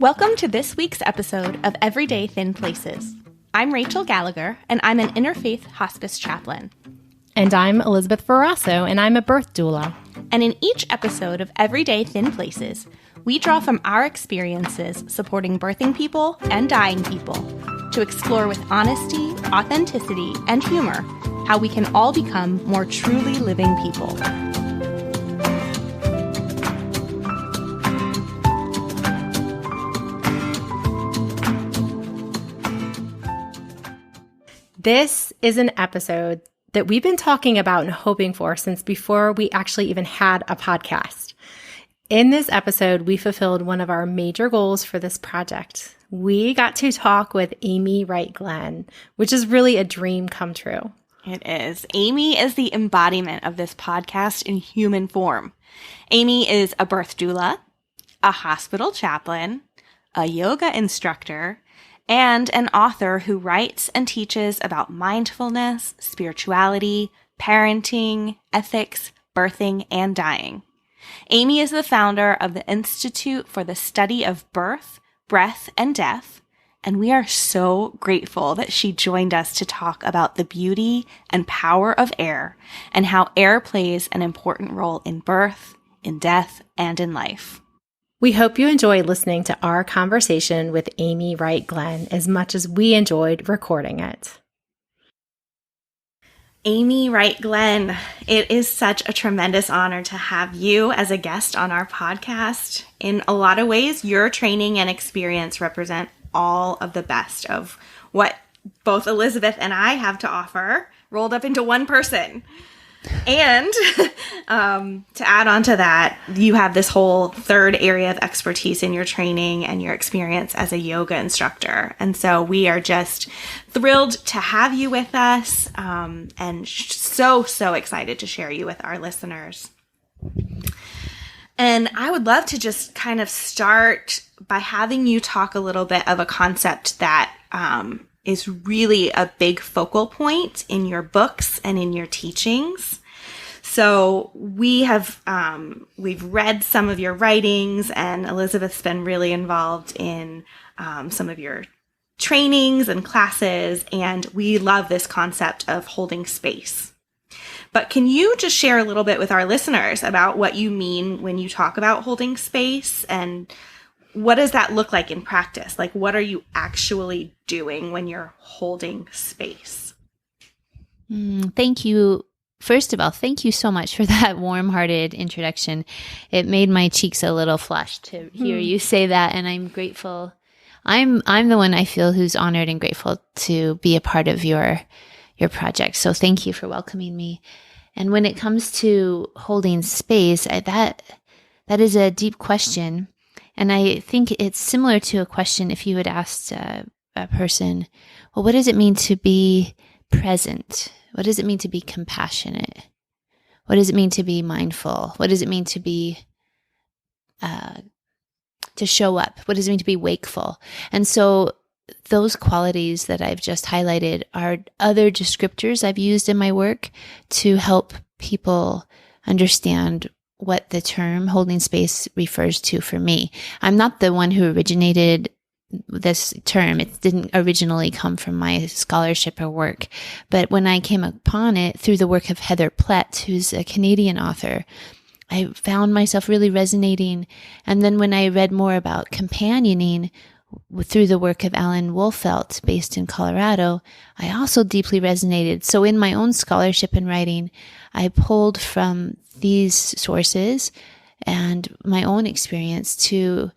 Welcome to this week's episode of Everyday Thin Places. I'm Rachel Gallagher, and I'm an interfaith hospice chaplain. And I'm Elizabeth Verasso, and I'm a birth doula. And in each episode of Everyday Thin Places, we draw from our experiences supporting birthing people and dying people to explore with honesty, authenticity, and humor how we can all become more truly living people. This is an episode that we've been talking about and hoping for since before we actually even had a podcast. In this episode, we fulfilled one of our major goals for this project. We got to talk with Amy Wright Glenn, which is really a dream come true. It is. Amy is the embodiment of this podcast in human form. Amy is a birth doula, a hospital chaplain, a yoga instructor, and an author who writes and teaches about mindfulness, spirituality, parenting, ethics, birthing, and dying. Amy is the founder of the Institute for the Study of Birth, Breath, and Death, and we are so grateful that she joined us to talk about the beauty and power of air and how air plays an important role in birth, in death, and in life. We hope you enjoyed listening to our conversation with Amy Wright Glenn as much as we enjoyed recording it. Amy Wright Glenn, it is such a tremendous honor to have you as a guest on our podcast. In a lot of ways, your training and experience represent all of the best of what both Elizabeth and I have to offer, rolled up into one person. And to add on to that, you have this whole third area of expertise in your training and your experience as a yoga instructor. And so we are just thrilled to have you with us and so excited to share you with our listeners. And I would love to just kind of start by having you talk a little bit of a concept that is really a big focal point in your books and in your teachings. So we've read some of your writings, and Elizabeth's been really involved in some of your trainings and classes, and we love this concept of holding space. But can you just share a little bit with our listeners about what you mean when you talk about holding space, and what does that look like in practice? Like, what are you actually doing when you're holding space? Thank you. First of all, thank you so much for that warm-hearted introduction. It made my cheeks a little flushed to hear you say that, and I'm grateful. I'm the one I feel who's honored and grateful to be a part of your project. So thank you for welcoming me. And when it comes to holding space, that is a deep question. And I think it's similar to a question if you had asked a person, well, what does it mean to be present? What does it mean to be compassionate? What does it mean to be mindful? What does it mean to be, to show up? What does it mean to be wakeful? And so those qualities that I've just highlighted are other descriptors I've used in my work to help people understand what the term holding space refers to for me. I'm not the one who originated this term. It didn't originally come from my scholarship or work. But when I came upon it through the work of Heather Plett, who's a Canadian author, I found myself really resonating. And then when I read more about companioning through the work of Alan Wolfelt, based in Colorado, I also deeply resonated. So in my own scholarship and writing, I pulled from these sources and my own experience to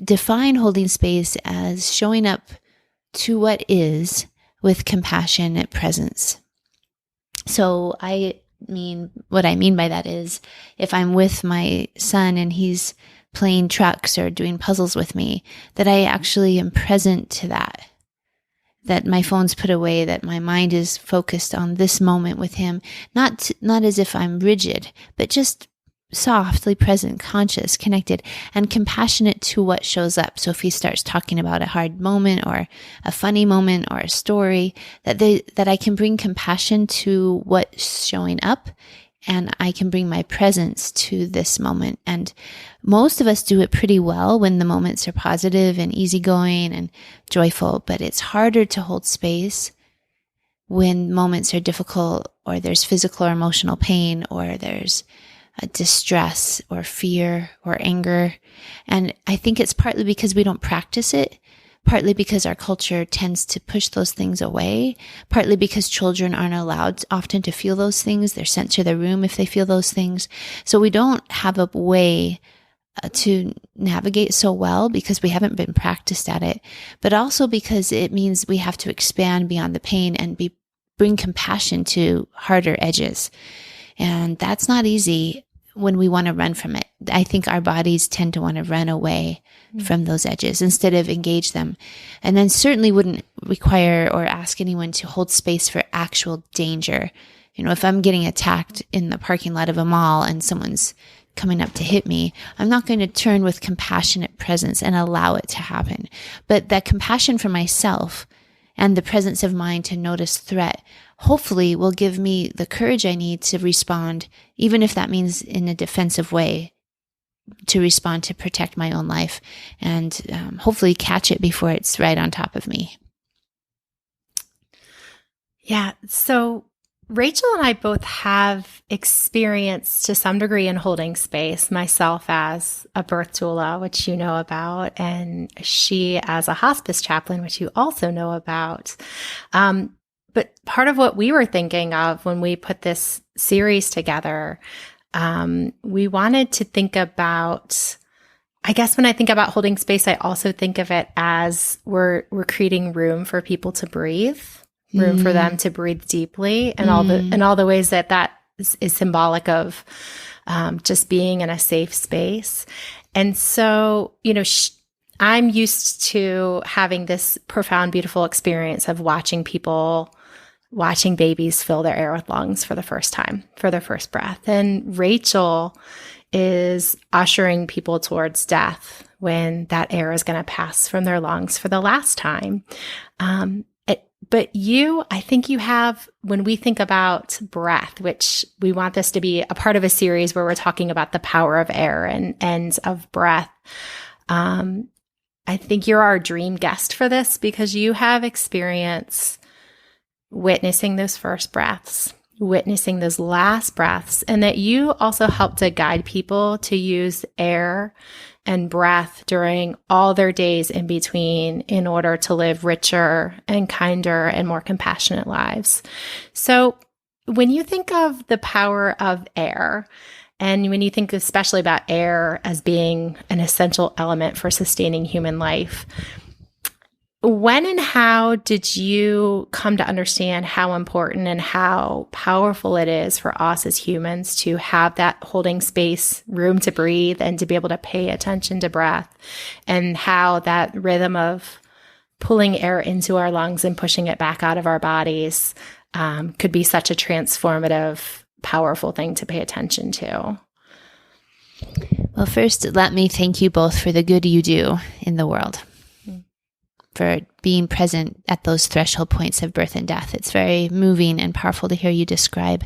define holding space as showing up to what is with compassionate presence. So what I mean by that is if I'm with my son and he's playing trucks or doing puzzles with me, that I actually am present to that my phone's put away, that my mind is focused on this moment with him, not as if I'm rigid, but just softly present, conscious, connected, and compassionate to what shows up. So if he starts talking about a hard moment or a funny moment or a story, that I can bring compassion to what's showing up and I can bring my presence to this moment. And most of us do it pretty well when the moments are positive and easygoing and joyful, but it's harder to hold space when moments are difficult, or there's physical or emotional pain, or there's a distress or fear or anger. And I think it's partly because we don't practice it, partly because our culture tends to push those things away, partly because children aren't allowed often to feel those things. They're sent to their room if they feel those things. So we don't have a way to navigate so well because we haven't been practiced at it, but also because it means we have to expand beyond the pain and bring compassion to harder edges. And that's not easy when we want to run from it. I think our bodies tend to want to run away from those edges instead of engage them. And then certainly wouldn't require or ask anyone to hold space for actual danger. You know, if I'm getting attacked in the parking lot of a mall and someone's coming up to hit me, I'm not going to turn with compassionate presence and allow it to happen. But that compassion for myself and the presence of mind to notice threat hopefully will give me the courage I need to respond, even if that means in a defensive way, to respond to protect my own life and hopefully catch it before it's right on top of me. Yeah. So Rachael and I both have experience to some degree in holding space, myself as a birth doula, which you know about, and she as a hospice chaplain, which you also know about. But part of what we were thinking of when we put this series together, we wanted to think about, I guess when I think about holding space, I also think of it as we're creating room for people to breathe, room for them to breathe deeply, and all the ways that is symbolic of just being in a safe space. And so, you know, I'm used to having this profound, beautiful experience of watching babies fill their air with lungs for the first time, for their first breath. And Rachael is ushering people towards death when that air is going to pass from their lungs for the last time. But I think you have, when we think about breath, which we want this to be a part of a series where we're talking about the power of air and of breath, I think you're our dream guest for this because you have experience witnessing those first breaths, witnessing those last breaths, and that you also help to guide people to use air and breath during all their days in between in order to live richer and kinder and more compassionate lives. So when you think of the power of air, and when you think especially about air as being an essential element for sustaining human life, when and how did you come to understand how important and how powerful it is for us as humans to have that holding space, room to breathe, and to be able to pay attention to breath, and how that rhythm of pulling air into our lungs and pushing it back out of our bodies could be such a transformative, powerful thing to pay attention to? Well, first, let me thank you both for the good you do in the world, for being present at those threshold points of birth and death. It's very moving and powerful to hear you describe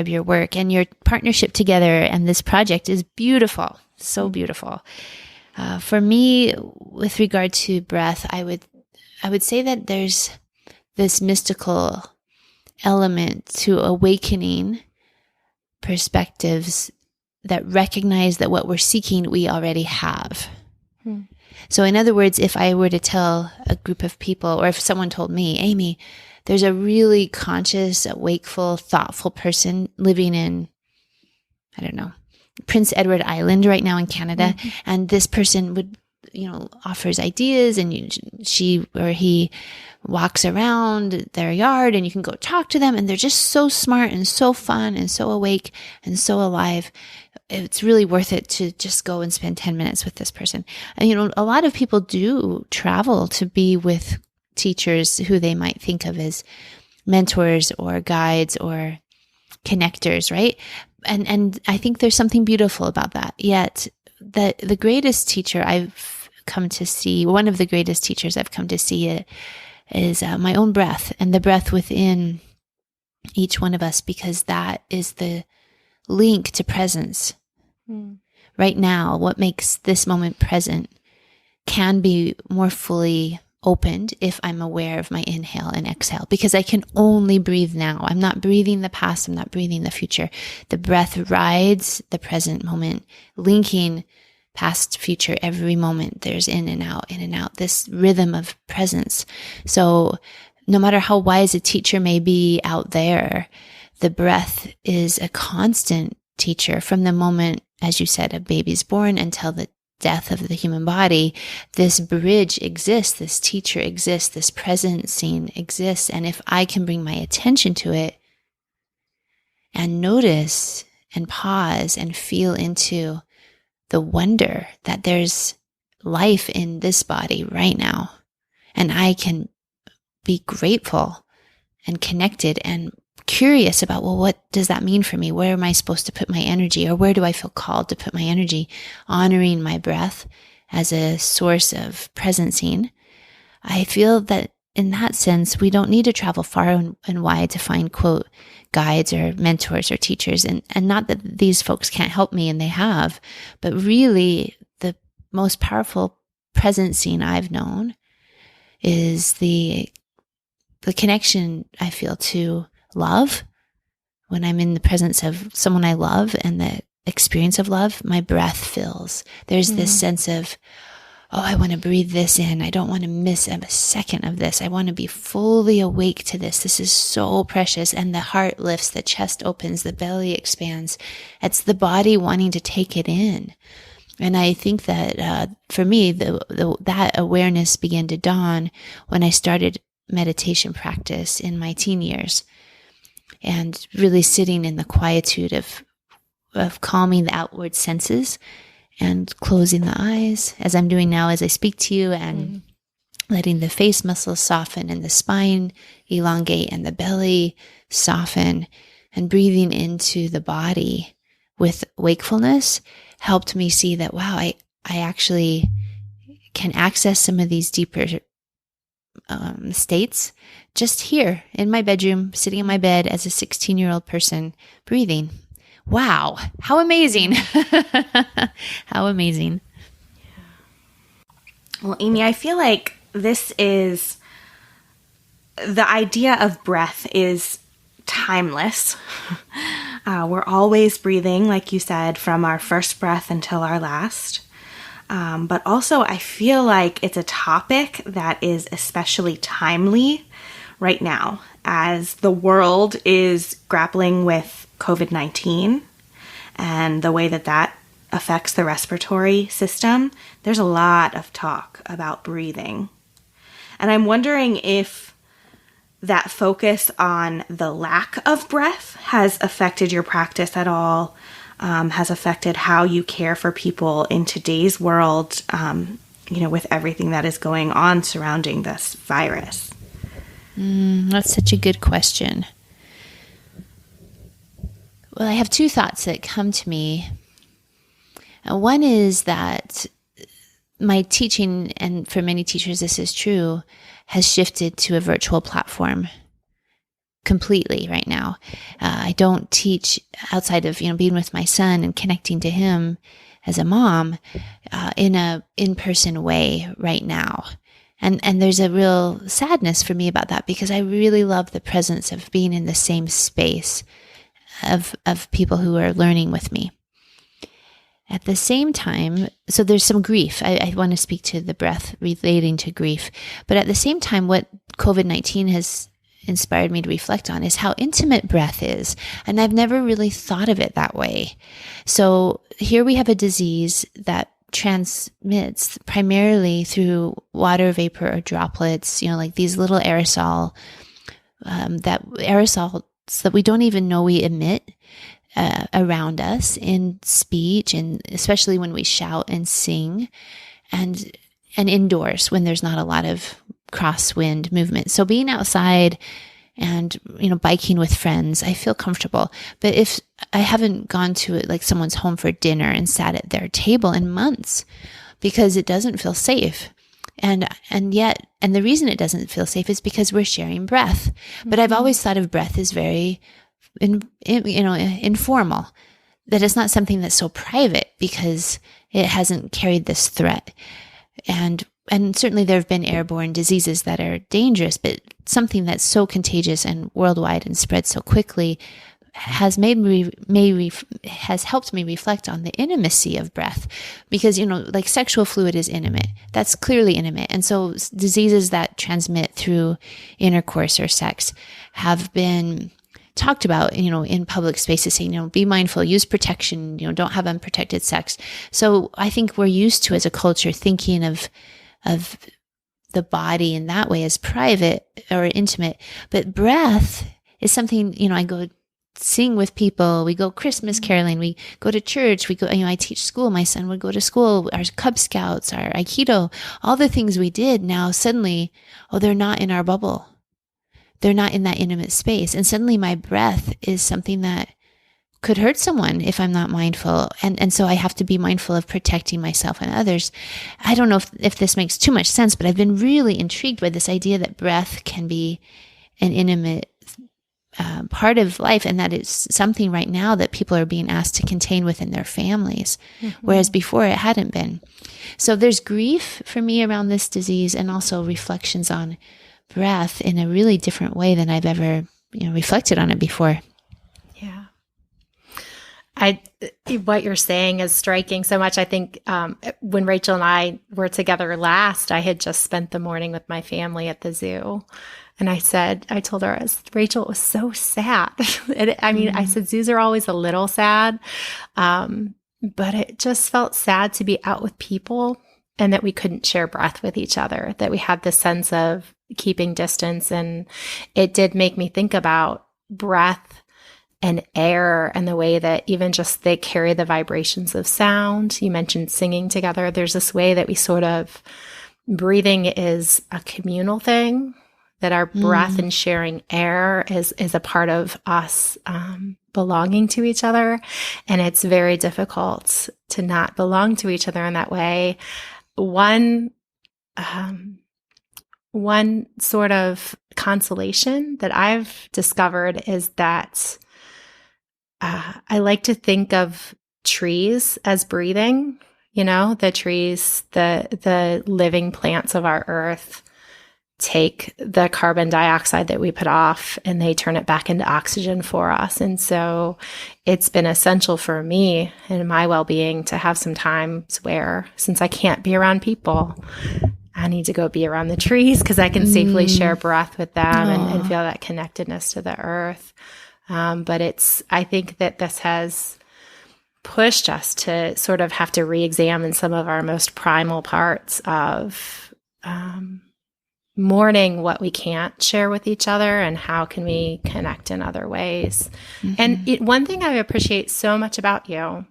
your work, and your partnership together and this project is beautiful, so beautiful. For me, with regard to breath, I would say that there's this mystical element to awakening perspectives that recognize that what we're seeking, we already have. So in other words, if I were to tell a group of people, or if someone told me, Amy, there's a really conscious, wakeful, thoughtful person living in, I don't know, Prince Edward Island right now in Canada, and this person would, offers ideas, and she or he walks around their yard, and you can go talk to them, and they're just so smart and so fun and so awake and so alive. It's really worth it to just go and spend 10 minutes with this person. And, a lot of people do travel to be with teachers who they might think of as mentors or guides or connectors, right? And I think there's something beautiful about that. Yet the greatest teacher I've come to see, one of the greatest teachers I've come to see is my own breath, and the breath within each one of us, because that is the link to presence. Right now, what makes this moment present can be more fully opened if I'm aware of my inhale and exhale, because I can only breathe now. I'm not breathing the past. I'm not breathing the future. The breath rides the present moment, linking past, future, every moment. There's in and out, this rhythm of presence. So no matter how wise a teacher may be out there, the breath is a constant teacher from the moment, as you said, a baby's born until the death of the human body. This bridge exists, this teacher exists, this presencing exists. And if I can bring my attention to it and notice and pause and feel into the wonder that there's life in this body right now, and I can be grateful and connected and curious about, well, what does that mean for me? Where am I supposed to put my energy, or where do I feel called to put my energy? Honoring my breath as a source of presencing. I feel that in that sense, we don't need to travel far and wide to find, quote, guides or mentors or teachers. And not that these folks can't help me, and they have, but really the most powerful presencing I've known is the connection I feel to love. When I'm in the presence of someone I love and the experience of love, my breath fills. There's this sense of, oh, I want to breathe this in. I don't want to miss a second of this. I want to be fully awake to this. This is so precious. And the heart lifts, the chest opens, the belly expands. It's the body wanting to take it in. And I think that for me, that awareness began to dawn when I started meditation practice in my teen years, and really sitting in the quietude of calming the outward senses and closing the eyes, as I'm doing now as I speak to you, and letting the face muscles soften and the spine elongate and the belly soften, and breathing into the body with wakefulness helped me see that, wow, I actually can access some of these deeper states just here in my bedroom, sitting in my bed as a 16-year-old person, breathing. Wow, how amazing. How amazing. Well, Amy, I feel like this is, the idea of breath is timeless. We're always breathing, like you said, from our first breath until our last. But also, I feel like it's a topic that is especially timely right now, as the world is grappling with COVID-19 and the way that affects the respiratory system. There's a lot of talk about breathing. And I'm wondering if that focus on the lack of breath has affected your practice at all, has affected how you care for people in today's world, with everything that is going on surrounding this virus. That's such a good question. Well, I have two thoughts that come to me. One is that my teaching, and for many teachers this is true, has shifted to a virtual platform completely right now. I don't teach outside of, being with my son and connecting to him as a mom in a in-person way right now. And there's a real sadness for me about that, because I really love the presence of being in the same space of people who are learning with me. At the same time, so there's some grief. I want to speak to the breath relating to grief. But at the same time, what COVID-19 has inspired me to reflect on is how intimate breath is. And I've never really thought of it that way. So here we have a disease that transmits primarily through water vapor or droplets, like these little aerosols that we don't even know we emit around us in speech, and especially when we shout and sing, and indoors when there's not a lot of crosswind movement. So being outside and, biking with friends, I feel comfortable. But if I haven't gone to it, like someone's home for dinner and sat at their table in months, because it doesn't feel safe. And the reason it doesn't feel safe is because we're sharing breath. But I've always thought of breath as very, informal, that it's not something that's so private because it hasn't carried this threat. And certainly there have been airborne diseases that are dangerous, but something that's so contagious and worldwide and spread so quickly has has helped me reflect on the intimacy of breath, because, like sexual fluid is intimate. That's clearly intimate. And so diseases that transmit through intercourse or sex have been talked about, in public spaces, saying, be mindful, use protection, don't have unprotected sex. So I think we're used to, as a culture, thinking of the body in that way as private or intimate. But breath is something, I go sing with people, we go Christmas caroling, we go to church, we go, I teach school, my son would go to school, our Cub Scouts, our Aikido, all the things we did, now suddenly, they're not in our bubble. They're not in that intimate space. And suddenly my breath is something that could hurt someone if I'm not mindful. And so I have to be mindful of protecting myself and others. I don't know if this makes too much sense, but I've been really intrigued by this idea that breath can be an intimate part of life, and that it's something right now that people are being asked to contain within their families, whereas before it hadn't been. So there's grief for me around this disease, and also reflections on breath in a really different way than I've ever reflected on it before. Yeah. What you're saying is striking so much. I think when Rachel and I were together last, I had just spent the morning with my family at the zoo. And I told her, Rachel, it was so sad. I said, zoos are always a little sad. But it just felt sad to be out with people and that we couldn't share breath with each other, that we had this sense of keeping distance. And it did make me think about breath and air and the way that even just they carry the vibrations of sound. You mentioned singing together. There's this way that we sort of, breathing is a communal thing, that our breath and sharing air is a part of us belonging to each other. And it's very difficult to not belong to each other in that way. One sort of consolation that I've discovered is that I like to think of trees as breathing, the trees, the living plants of our earth take the carbon dioxide that we put off and they turn it back into oxygen for us. And so it's been essential for me and my well-being to have some times where, since I can't be around people, I need to go be around the trees because I can safely share breath with them and feel that connectedness to the earth. But I think that this has pushed us to sort of have to re-examine some of our most primal parts of mourning what we can't share with each other and how can we connect in other ways. And one thing I appreciate so much about you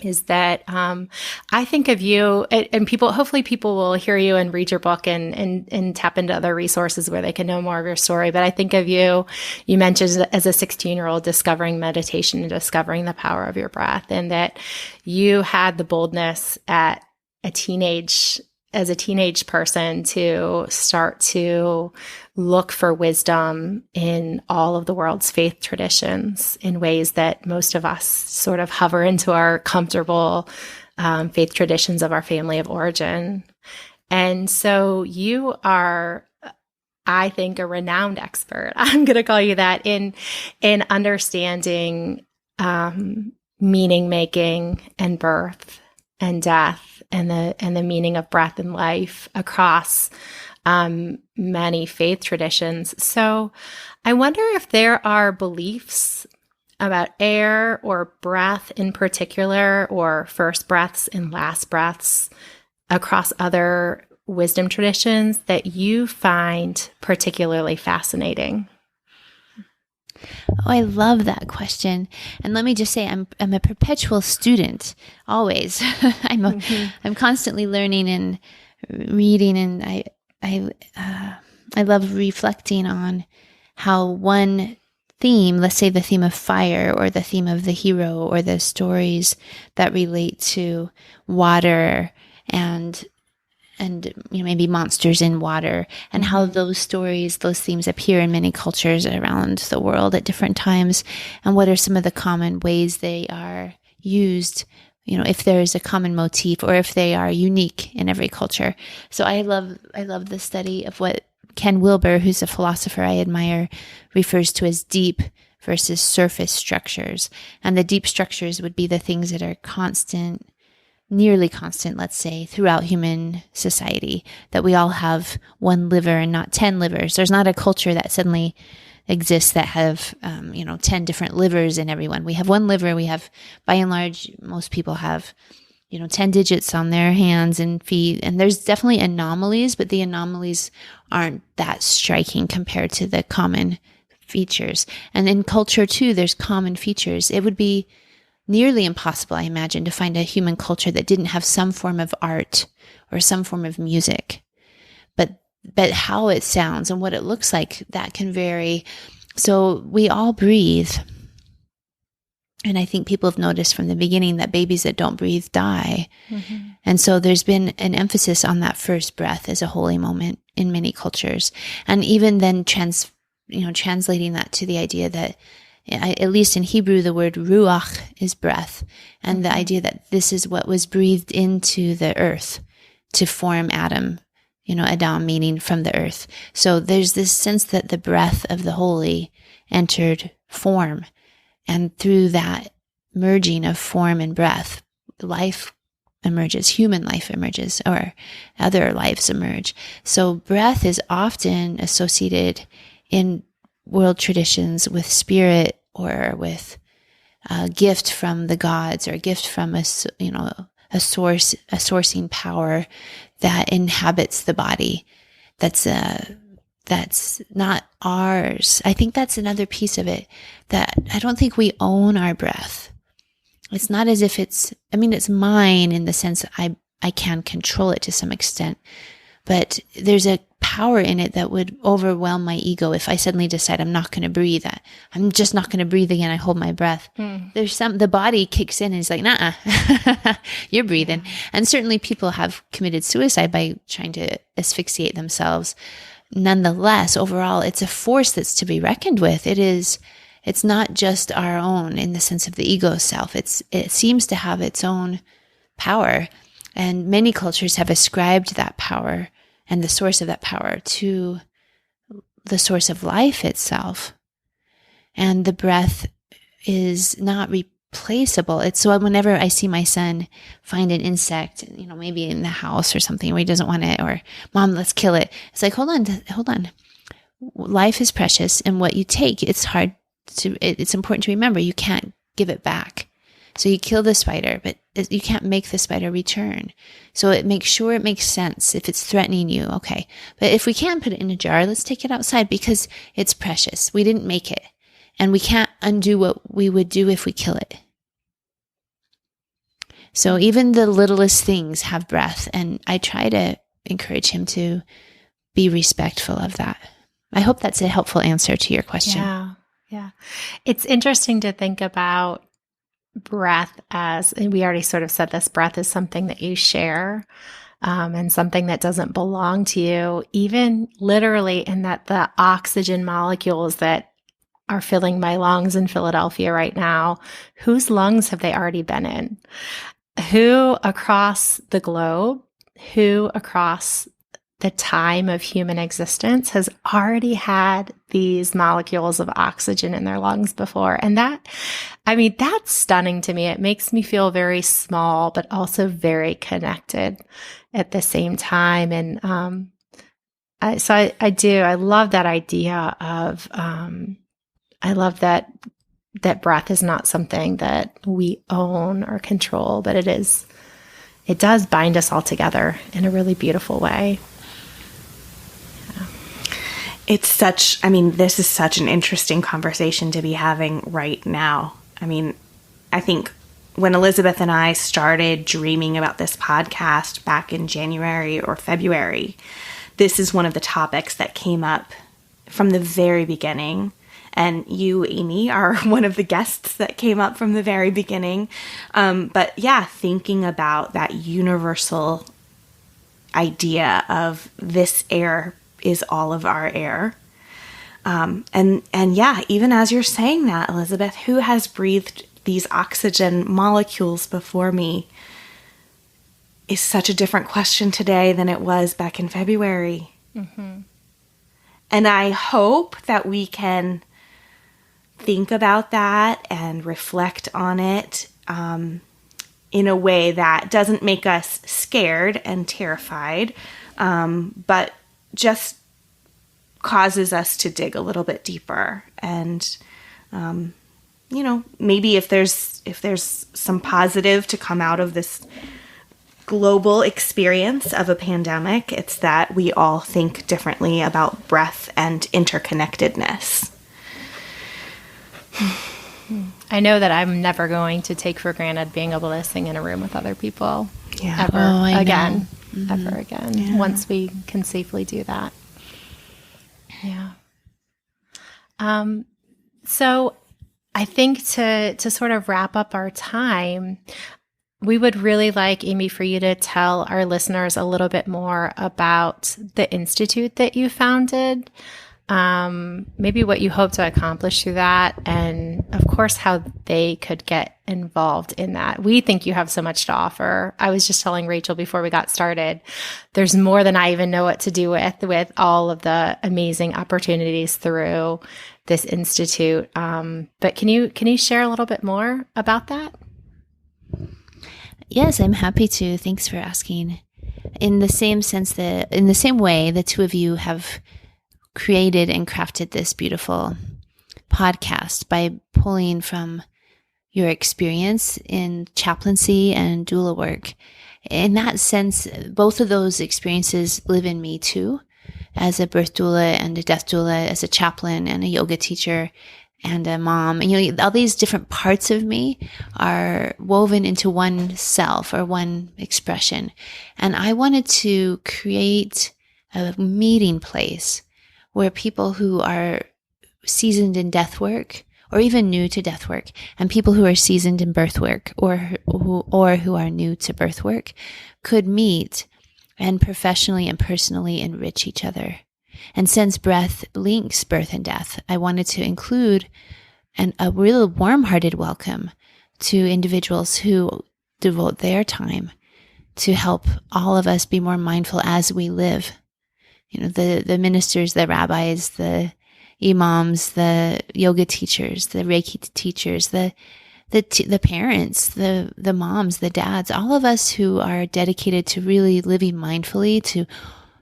is that I think of you, and hopefully people will hear you and read your book and tap into other resources where they can know more of your story. But I think of you mentioned as a 16-year-old discovering meditation and discovering the power of your breath, and that you had the boldness as a teenage person to start to look for wisdom in all of the world's faith traditions in ways that most of us sort of hover into our comfortable faith traditions of our family of origin. And so you are, I think, a renowned expert. I'm going to call you that in understanding meaning making and birth and death and the meaning of breath and life across many faith traditions. So I wonder if there are beliefs about air or breath in particular, or first breaths and last breaths across other wisdom traditions that you find particularly fascinating. Oh, I love that question. And let me just say, I'm a perpetual student, always. I'm constantly learning and reading, and I love reflecting on how one theme, let's say the theme of fire or the theme of the hero or the stories that relate to water and and maybe monsters in water, and how those stories, those themes appear in many cultures around the world at different times, and what are some of the common ways they are used, if there is a common motif or if they are unique in every culture. So I love the study of what Ken Wilber, who's a philosopher I admire, refers to as deep versus surface structures. And the deep structures would be the things that are constant, nearly constant, let's say, throughout human society, that we all have one liver and not 10 livers. There's not a culture that suddenly exists that have, 10 different livers in everyone. We have one liver. We have, by and large, most people have, 10 digits on their hands and feet. And there's definitely anomalies, but the anomalies aren't that striking compared to the common features. And in culture too, there's common features. It would be nearly impossible, I imagine, to find a human culture that didn't have some form of art or some form of music. But how it sounds and what it looks like, that can vary. So we all breathe. And I think people have noticed from the beginning that babies that don't breathe die. Mm-hmm. And so there's been an emphasis on that first breath as a holy moment in many cultures. And even then translating that to the idea that, at least in Hebrew, the word ruach is breath. And the idea that this is what was breathed into the earth to form Adam, Adam meaning from the earth. So there's this sense that the breath of the holy entered form. And through that merging of form and breath, life emerges, human life emerges, or other lives emerge. So breath is often associated in world traditions with spirit or with a gift from the gods or a gift from a sourcing power that inhabits the body. That's not ours. I think that's another piece of it, that I don't think we own our breath. It's not as if it's mine in the sense that I can control it to some extent, but there's a power in it that would overwhelm my ego if I suddenly decide I'm not going to breathe. I'm just not going to breathe again. I hold my breath. There's the body kicks in and is like, nah, you're breathing. And certainly people have committed suicide by trying to asphyxiate themselves. Nonetheless, overall, it's a force that's to be reckoned with. It's not just our own in the sense of the ego self. It seems to have its own power. And many cultures have ascribed that power and the source of that power to the source of life itself. And the breath is not replaceable. It's so whenever I see my son find an insect, maybe in the house or something where he doesn't want it, or Mom, let's kill it. It's like, hold on. Life is precious, and what you take, it's important to remember, you can't give it back. So you kill the spider, but you can't make the spider return. So it makes sure it makes sense. If it's threatening you, okay. But if we can't put it in a jar, let's take it outside because it's precious. We didn't make it. And we can't undo what we would do if we kill it. So even the littlest things have breath. And I try to encourage him to be respectful of that. I hope that's a helpful answer to your question. Yeah. It's interesting to think about breath as, and we already sort of said this, breath is something that you share and something that doesn't belong to you, even literally in that the oxygen molecules that are filling my lungs in Philadelphia right now, whose lungs have they already been in? Who across the globe, who across the time of human existence has already had these molecules of oxygen in their lungs before? And that's stunning to me. It makes me feel very small, but also very connected at the same time. And I love that idea of, I love that breath is not something that we own or control, but it does bind us all together in a really beautiful way. This is such an interesting conversation to be having right now. I think when Elizabeth and I started dreaming about this podcast back in January or February, this is one of the topics that came up from the very beginning. And you, Amy, are one of the guests that came up from the very beginning. But yeah, thinking about that universal idea of this air is all of our air. And yeah, even as you're saying that, Elizabeth, who has breathed these oxygen molecules before me is such a different question today than it was back in February. Mm-hmm. And I hope that we can think about that and reflect on it in a way that doesn't make us scared and terrified, but just causes us to dig a little bit deeper. And, maybe if there's some positive to come out of this global experience of a pandemic, it's that we all think differently about breath and interconnectedness. I know that I'm never going to take for granted being able to sing in a room with other people ever again, once we can safely do that. Yeah. So I think to sort of wrap up our time, we would really like, Amy, for you to tell our listeners a little bit more about the institute that you founded, maybe what you hope to accomplish through that, and of course, how they could get involved in that. We think you have so much to offer. I was just telling Rachel before we got started, there's more than I even know what to do with all of the amazing opportunities through this institute. But can you share a little bit more about that? Yes, I'm happy to. Thanks for asking. In the same way, the two of you have created and crafted this beautiful podcast by pulling from your experience in chaplaincy and doula work. In that sense, both of those experiences live in me too, as a birth doula and a death doula, as a chaplain and a yoga teacher and a mom. And all these different parts of me are woven into one self or one expression. And I wanted to create a meeting place where people who are seasoned in death work, or even new to death work, and people who are seasoned in birth work, or who are new to birth work, could meet and professionally and personally enrich each other. And since breath links birth and death, I wanted to include a real warm-hearted welcome to individuals who devote their time to help all of us be more mindful as we live. The ministers, the rabbis, the imams, the yoga teachers, the Reiki teachers, the parents, the moms, the dads, all of us who are dedicated to really living mindfully,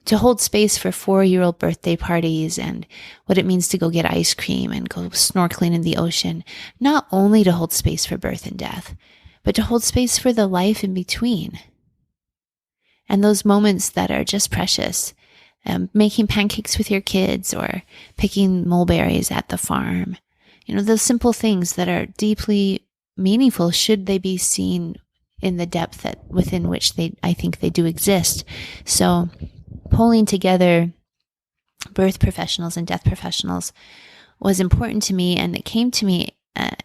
to hold space for 4-year-old birthday parties and what it means to go get ice cream and go snorkeling in the ocean, not only to hold space for birth and death, but to hold space for the life in between. And those moments that are just precious, making pancakes with your kids or picking mulberries at the farm, those simple things that are deeply meaningful should they be seen in the depth within which I think they do exist. So pulling together birth professionals and death professionals was important to me, and it came to me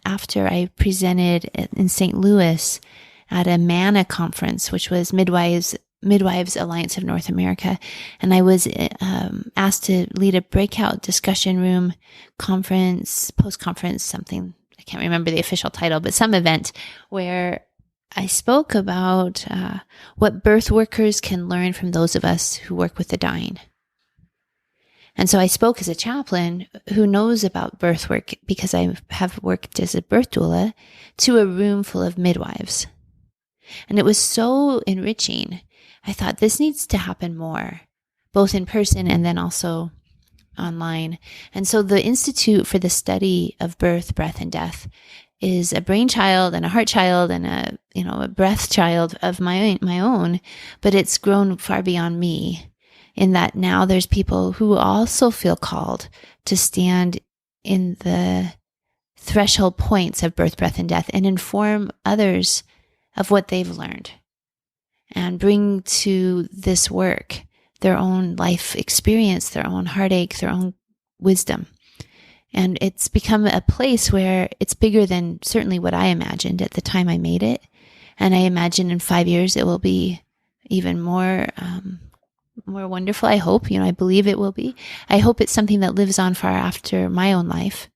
after I presented in St. Louis at a MANA conference, which was Midwives Alliance of North America, and I was asked to lead a breakout discussion room conference, post-conference, something, I can't remember the official title, but some event where I spoke about what birth workers can learn from those of us who work with the dying. And so I spoke as a chaplain who knows about birth work because I have worked as a birth doula to a room full of midwives. And it was so enriching. I thought this needs to happen more, both in person and then also online. And so the Institute for the Study of Birth, Breath, and Death is a brainchild and a heart child and a breath child of my own, but it's grown far beyond me in that now there's people who also feel called to stand in the threshold points of birth, breath, and death and inform others of what they've learned and bring to this work their own life experience, their own heartache, their own wisdom. And it's become a place where it's bigger than certainly what I imagined at the time I made it. And I imagine in 5 years it will be even more more wonderful. I hope, I believe it will be. I hope it's something that lives on far after my own life.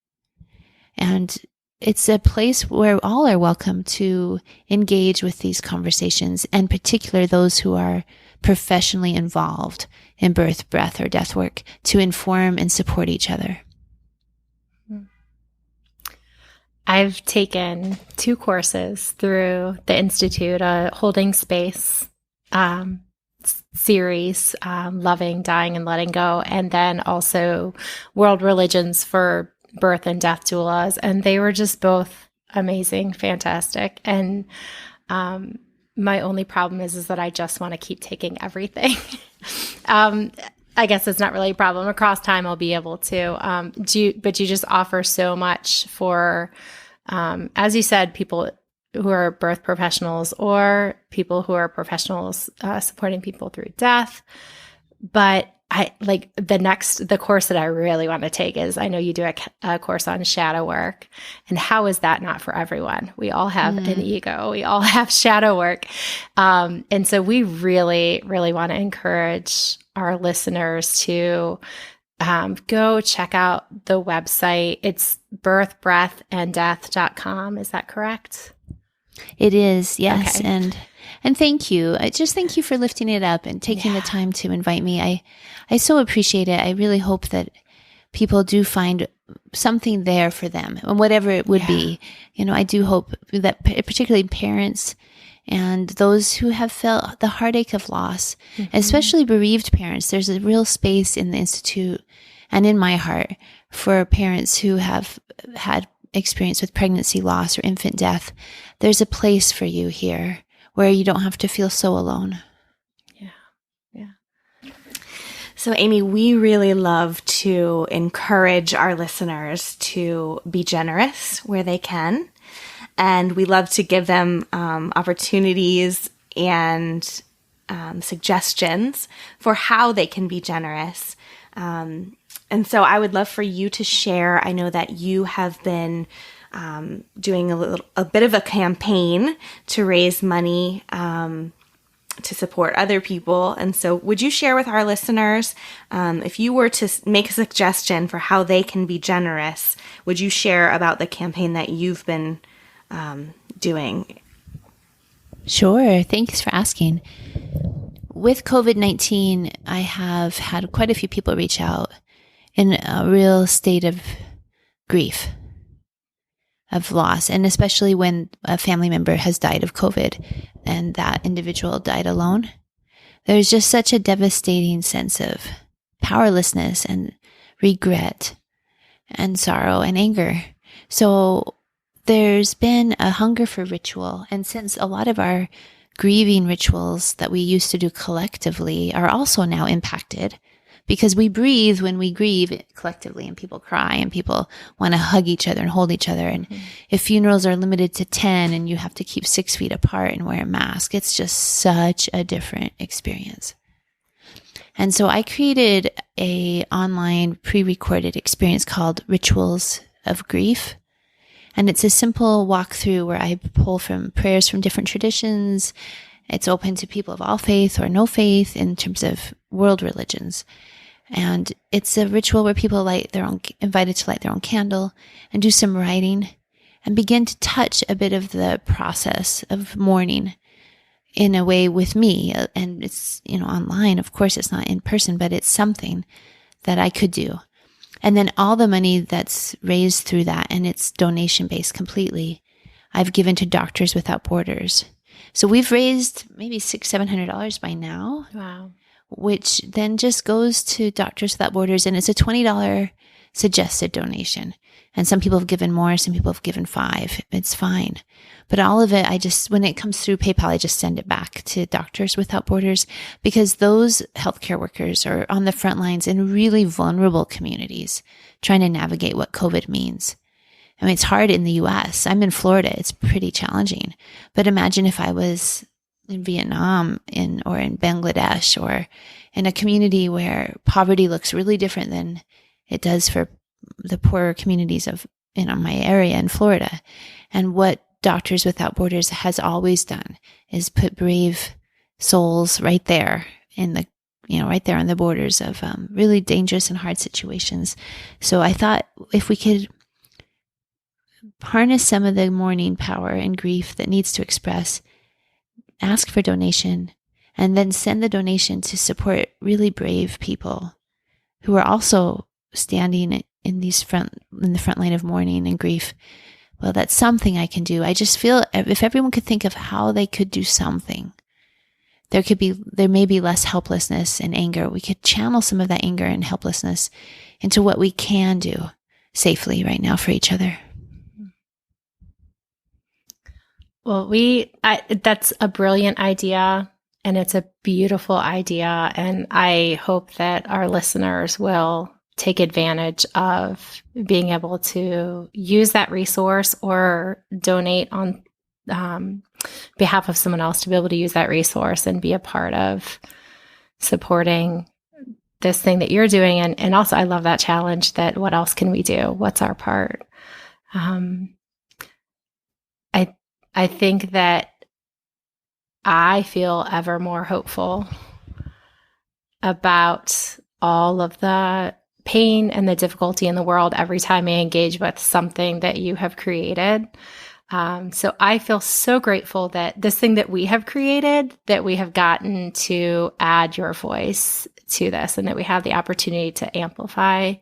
And it's a place where all are welcome to engage with these conversations, and in particular those who are professionally involved in birth, breath, or death work, to inform and support each other. I've taken 2 courses through the Institute, a Holding Space series, Loving, Dying, and Letting Go, and then also World Religions for Birth and Death Doulas. And they were just both amazing, fantastic. And my only problem is that I just want to keep taking everything. I guess it's not really a problem. Across time, I'll be able to. But you just offer so much for, as you said, people who are birth professionals or people who are professionals supporting people through death. But I like the course that I really want to take is, I know you do a course on shadow work, and how is that not for everyone? We all have an ego. We all have shadow work. And so we really, really want to encourage our listeners to go check out the website. It's birthbreathanddeath.com. Is that correct? It is, yes. Okay. And thank you. Just thank you for lifting it up and taking the time to invite me. I so appreciate it. I really hope that people do find something there for them, and whatever it would be. I do hope that particularly parents and those who have felt the heartache of loss, especially bereaved parents, there's a real space in the Institute and in my heart for parents who have had experience with pregnancy loss or infant death. There's a place for you here where you don't have to feel so alone. Yeah. So, Amy, we really love to encourage our listeners to be generous where they can. And we love to give them opportunities and suggestions for how they can be generous. And so I would love for you to share. I know that you have been doing a bit of a campaign to raise money to support other people. And so would you share with our listeners, if you were to make a suggestion for how they can be generous, would you share about the campaign that you've been doing? Sure. Thanks for asking. With COVID-19, I have had quite a few people reach out in a real state of grief, of loss, and especially when a family member has died of COVID and that individual died alone. There's just such a devastating sense of powerlessness and regret and sorrow and anger. So there's been a hunger for ritual. And since a lot of our grieving rituals that we used to do collectively are also now impacted, because we breathe when we grieve collectively, and people cry and people want to hug each other and hold each other. And if funerals are limited to 10 and you have to keep 6 feet apart and wear a mask, it's just such a different experience. And so I created a online pre-recorded experience called Rituals of Grief. And it's a simple walkthrough where I pull from prayers from different traditions. It's open to people of all faith or no faith in terms of world religions. And it's a ritual where people invited to light their own candle and do some writing and begin to touch a bit of the process of mourning in a way with me. And it's, online, of course, it's not in person, but it's something that I could do. And then all the money that's raised through that, and it's donation based completely, I've given to Doctors Without Borders. So we've raised maybe $600-700 by now. Wow. Which then just goes to Doctors Without Borders, and it's a $20 suggested donation. And some people have given more, some people have given $5. It's fine. But all of it, when it comes through PayPal, I just send it back to Doctors Without Borders, because those healthcare workers are on the front lines in really vulnerable communities trying to navigate what COVID means. I mean, it's hard in the US. I'm in Florida. It's pretty challenging. But imagine if I was in Vietnam or in Bangladesh, or in a community where poverty looks really different than it does for the poorer communities of my area in Florida. And what Doctors Without Borders has always done is put brave souls right there in right there on the borders of really dangerous and hard situations. So I thought if we could harness some of the mourning power and grief that needs to express, ask for donation, and then send the donation to support really brave people who are also standing in the front line of mourning and grief. Well, that's something I can do. I just feel if everyone could think of how they could do something, there may be less helplessness and anger. We could channel some of that anger and helplessness into what we can do safely right now for each other. Well, that's a brilliant idea, and it's a beautiful idea. And I hope that our listeners will take advantage of being able to use that resource or donate on behalf of someone else to be able to use that resource and be a part of supporting this thing that you're doing. And also, I love that challenge that what else can we do? What's our part? I think that I feel ever more hopeful about all of the pain and the difficulty in the world every time I engage with something that you have created. So I feel so grateful that this thing that we have created, that we have gotten to add your voice to this, and that we have the opportunity to amplify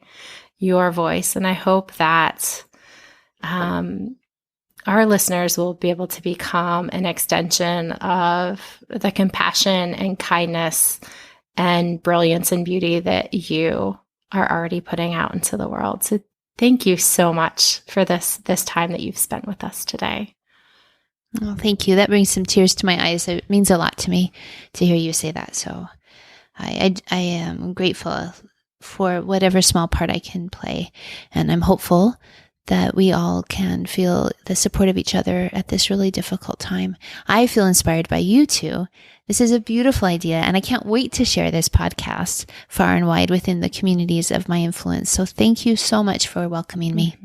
your voice. And I hope that our listeners will be able to become an extension of the compassion and kindness and brilliance and beauty that you are already putting out into the world. So thank you so much for this time that you've spent with us today. Oh, thank you. That brings some tears to my eyes. It means a lot to me to hear you say that. So I am grateful for whatever small part I can play. And I'm hopeful that we all can feel the support of each other at this really difficult time. I feel inspired by you two. This is a beautiful idea, and I can't wait to share this podcast far and wide within the communities of my influence. So thank you so much for welcoming me.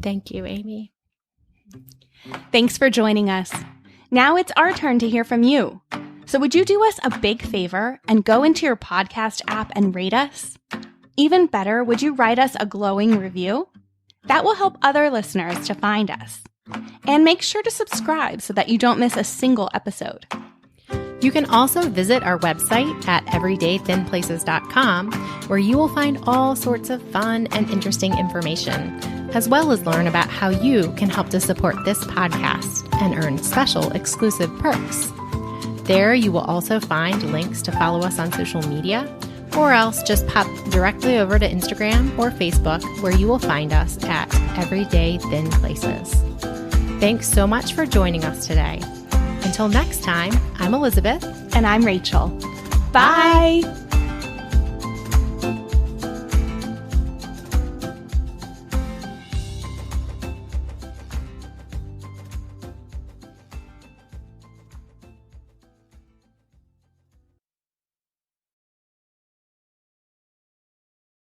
Thank you, Amy. Thanks for joining us. Now it's our turn to hear from you. So would you do us a big favor and go into your podcast app and rate us? Even better, would you write us a glowing review? That will help other listeners to find us. And make sure to subscribe so that you don't miss a single episode. You can also visit our website at everydaythinplaces.com, where you will find all sorts of fun and interesting information, as well as learn about how you can help to support this podcast and earn special exclusive perks. There you will also find links to follow us on social media, or else just pop directly over to Instagram or Facebook, where you will find us at Everyday Thin Places. Thanks so much for joining us today. Until next time, I'm Elizabeth. And I'm Rachel. Bye.